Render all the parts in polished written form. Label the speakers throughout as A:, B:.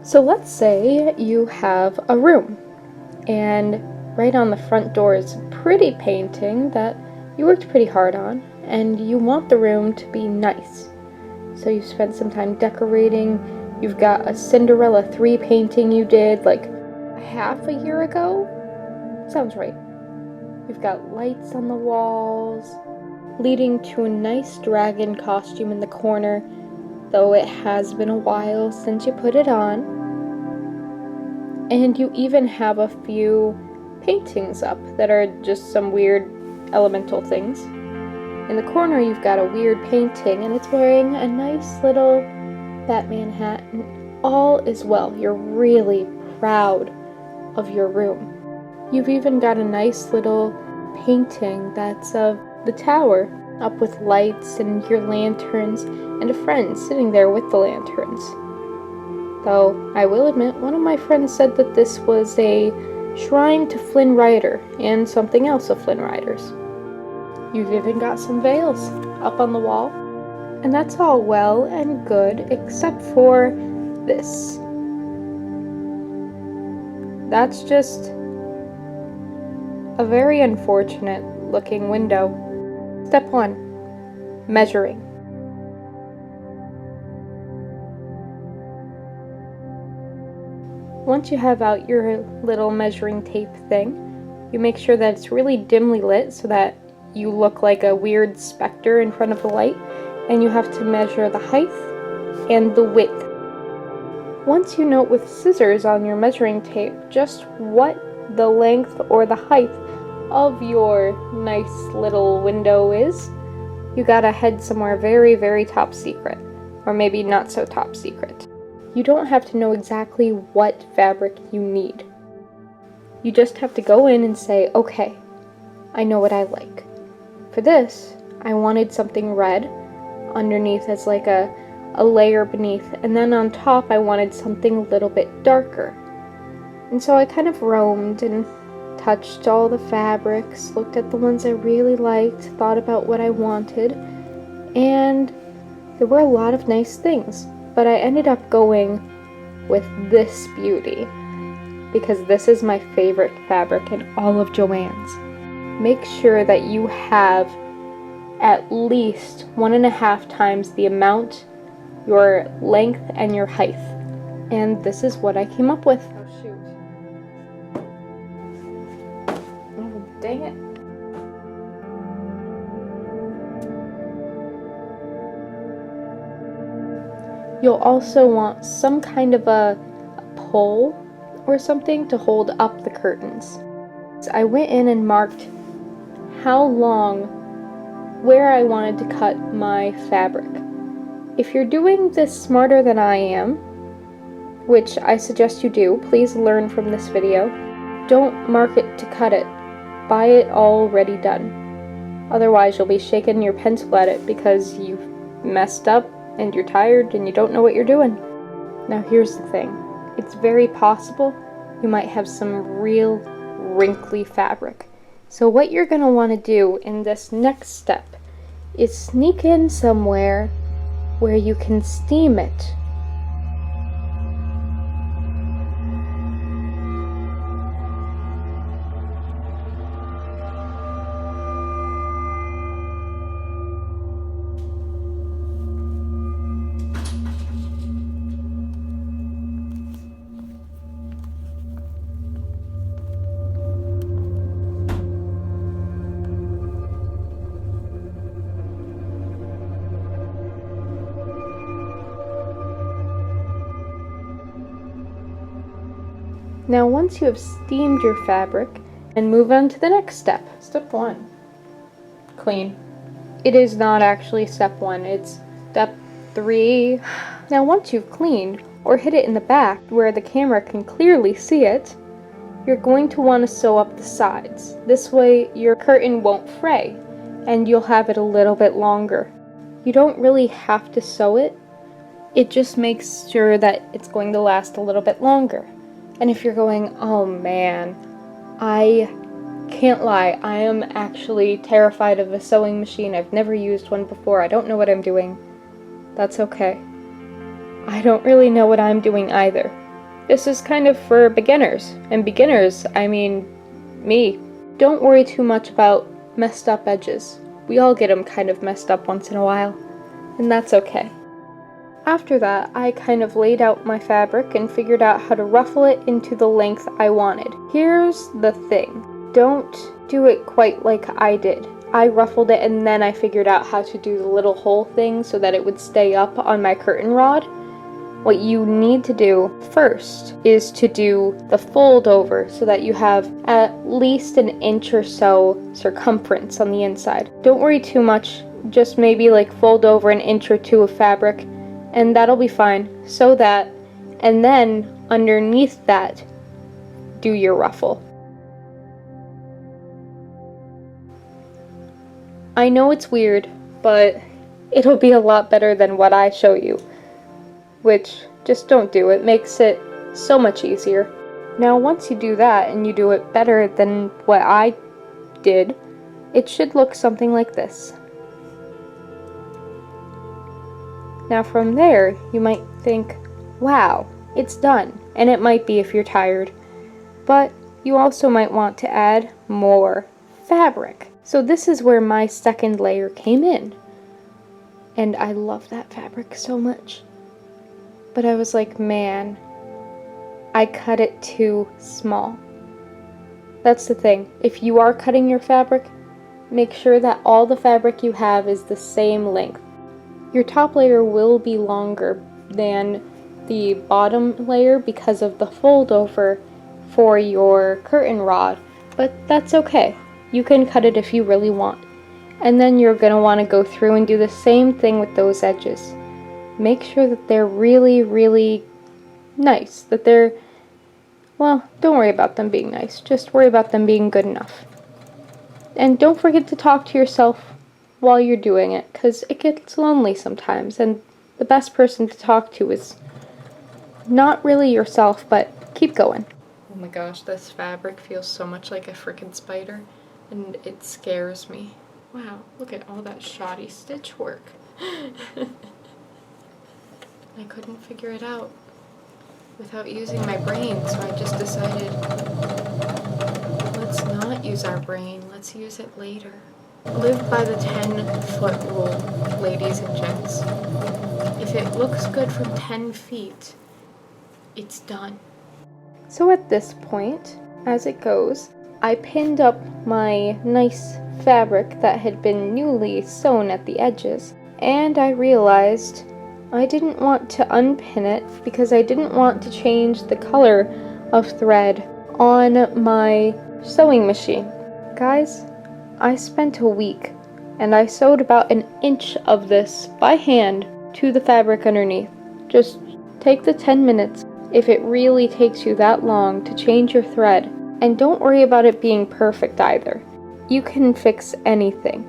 A: So let's say you have a room, and right on the front door is a pretty painting that you worked pretty hard on, and you want the room to be nice. So you spent some time decorating. You've got a Cinderella 3 painting you did like half a year ago? Sounds right. You've got lights on the walls, leading to a nice dragon costume in the corner, though it has been a while since you put it on. And you even have a few paintings up that are just some weird elemental things. In the corner you've got a weird painting and it's wearing a nice little Batman hat, and all is well. You're really proud of your room. You've even got a nice little painting that's of the tower, up with lights and your lanterns, and a friend sitting there with the lanterns. Though, I will admit, one of my friends said that this was a shrine to Flynn Rider, and something else of Flynn Rider's. You've even got some veils up on the wall, and that's all well and good, except for this. That's just a very unfortunate looking window. Step 1. Measuring. Once you have out your little measuring tape thing, you make sure that it's really dimly lit so that you look like a weird specter in front of the light, and you have to measure the height and the width. Once you note with scissors on your measuring tape just what the length or the height of your nice little window is, you gotta head somewhere very, very top secret, or maybe not so top secret. You don't have to know exactly what fabric you need. You just have to go in and say, okay, I know what I like. For this, I wanted something red underneath as like a layer beneath, and then on top I wanted something a little bit darker. And so I kind of roamed and touched all the fabrics, looked at the ones I really liked, thought about what I wanted, and there were a lot of nice things. But I ended up going with this beauty, because this is my favorite fabric in all of Joann's. Make sure that you have at least 1.5 times the amount, your length and your height. And this is what I came up with. Oh shoot. Oh, dang it. You'll also want some kind of a pole or something to hold up the curtains. So I went in and marked how long, where I wanted to cut my fabric. If you're doing this smarter than I am, which I suggest you do, please learn from this video, don't mark it to cut it. Buy it already done. Otherwise you'll be shaking your pencil at it because you've messed up and you're tired and you don't know what you're doing. Now here's the thing. It's very possible you might have some real wrinkly fabric. So what you're going to want to do in this next step is sneak in somewhere where you can steam it. Now once you have steamed your fabric, and move on to the next step. Step 1. Clean. It is not actually step 1, it's step 3. Now once you've cleaned, or hid it in the back where the camera can clearly see it, you're going to want to sew up the sides. This way your curtain won't fray, and you'll have it a little bit longer. You don't really have to sew it, it just makes sure that it's going to last a little bit longer. And if you're going, oh man, I can't lie, I am actually terrified of a sewing machine, I've never used one before, I don't know what I'm doing, that's okay. I don't really know what I'm doing either. This is kind of for beginners, and beginners, I mean me. Don't worry too much about messed up edges. We all get them kind of messed up once in a while, and that's okay. After that, I kind of laid out my fabric and figured out how to ruffle it into the length I wanted. Here's the thing. Don't do it quite like I did. I ruffled it and then I figured out how to do the little hole thing so that it would stay up on my curtain rod. What you need to do first is to do the fold over so that you have at least an inch or so circumference on the inside. Don't worry too much, just maybe like fold over an inch or two of fabric and that'll be fine. So that, and then underneath that, do your ruffle. I know it's weird, but it'll be a lot better than what I show you. Which, just don't do. It makes it so much easier. Now once you do that, and you do it better than what I did, it should look something like this. Now from there, you might think, wow, it's done. And it might be if you're tired. But you also might want to add more fabric. So this is where my second layer came in. And I love that fabric so much. But I was like, man, I cut it too small. That's the thing. If you are cutting your fabric, make sure that all the fabric you have is the same length. Your top layer will be longer than the bottom layer because of the fold over for your curtain rod, but that's okay. You can cut it if you really want. And then you're going to want to go through and do the same thing with those edges. Make sure that they're really, really nice. That they're, well, don't worry about them being nice. Just worry about them being good enough. And don't forget to talk to yourself while you're doing it, because it gets lonely sometimes, and the best person to talk to is not really yourself, but keep going. Oh my gosh, this fabric feels so much like a freaking spider, and it scares me. Wow, look at all that shoddy stitch work. I couldn't figure it out without using my brain, so I just decided, let's not use our brain, let's use it later. Live by the 10-foot rule, ladies and gents. If it looks good from 10 feet, it's done. So at this point, as it goes, I pinned up my nice fabric that had been newly sewn at the edges, and I realized I didn't want to unpin it because I didn't want to change the color of thread on my sewing machine. Guys, I spent a week and I sewed about an inch of this by hand to the fabric underneath. Just take the 10 minutes if it really takes you that long to change your thread, and don't worry about it being perfect either. You can fix anything.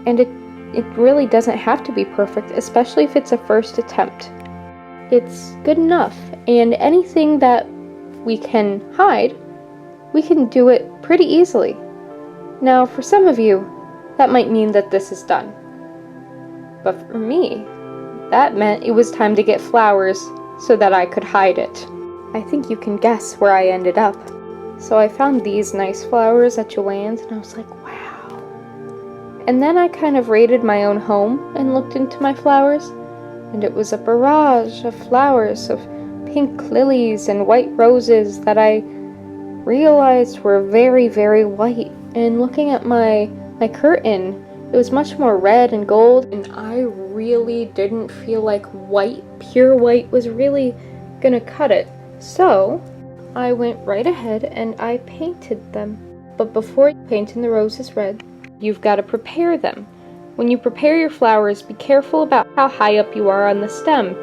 A: And it really doesn't have to be perfect, especially if it's a first attempt. It's good enough, and anything that we can hide, we can do it pretty easily. Now, for some of you, that might mean that this is done. But for me, that meant it was time to get flowers so that I could hide it. I think you can guess where I ended up. So I found these nice flowers at Joann's, and I was like, wow. And then I kind of raided my own home and looked into my flowers, and it was a barrage of flowers, of pink lilies and white roses that I realized were very, very white. And looking at my curtain, it was much more red and gold, and I really didn't feel like white, pure white, was really gonna cut it. So I went right ahead and I painted them. But before painting the roses red, you've got to prepare them. When you prepare your flowers, be careful about how high up you are on the stem.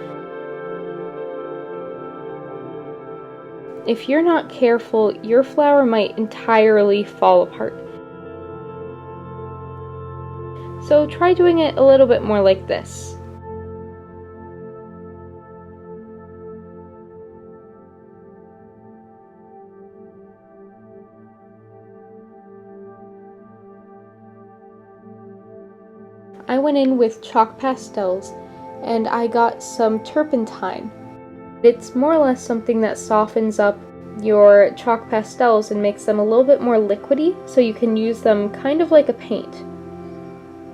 A: If you're not careful, your flower might entirely fall apart. So try doing it a little bit more like this. I went in with chalk pastels and I got some turpentine. It's more or less something that softens up your chalk pastels and makes them a little bit more liquidy, so you can use them kind of like a paint.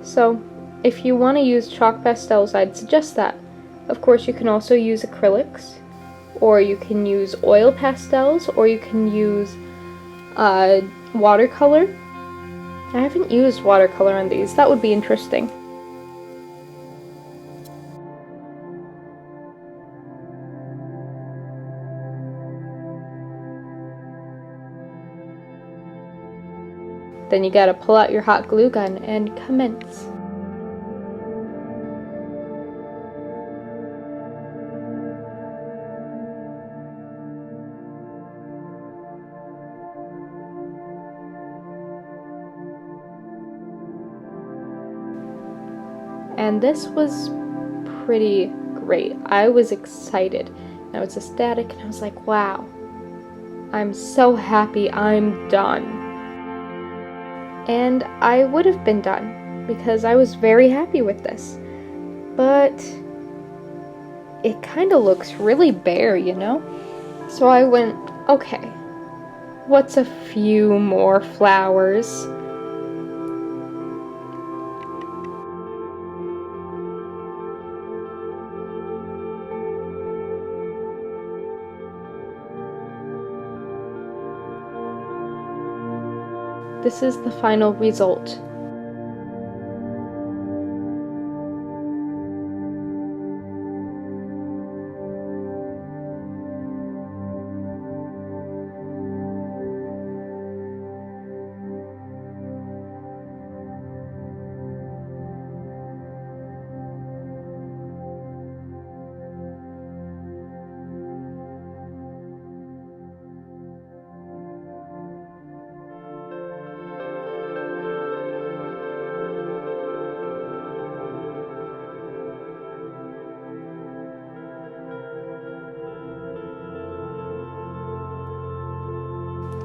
A: So if you want to use chalk pastels, I'd suggest that. Of course, you can also use acrylics, or you can use oil pastels, or you can use watercolor. I haven't used watercolor on these. That would be interesting. Then you gotta pull out your hot glue gun and commence. And this was pretty great. I was excited. I was ecstatic and I was like, wow, I'm so happy I'm done. And I would have been done because I was very happy with this. But it kind of looks really bare, you know? So I went, okay, what's a few more flowers? This is the final result.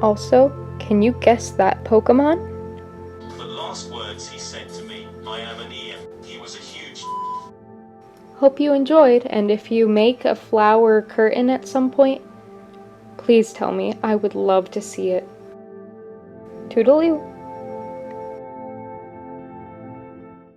A: Also, can you guess that Pokemon?
B: The last words he said to me, I am an EM. He was a huge...
A: Hope you enjoyed, and if you make a flower curtain at some point, please tell me. I would love to see it. Toodaloo!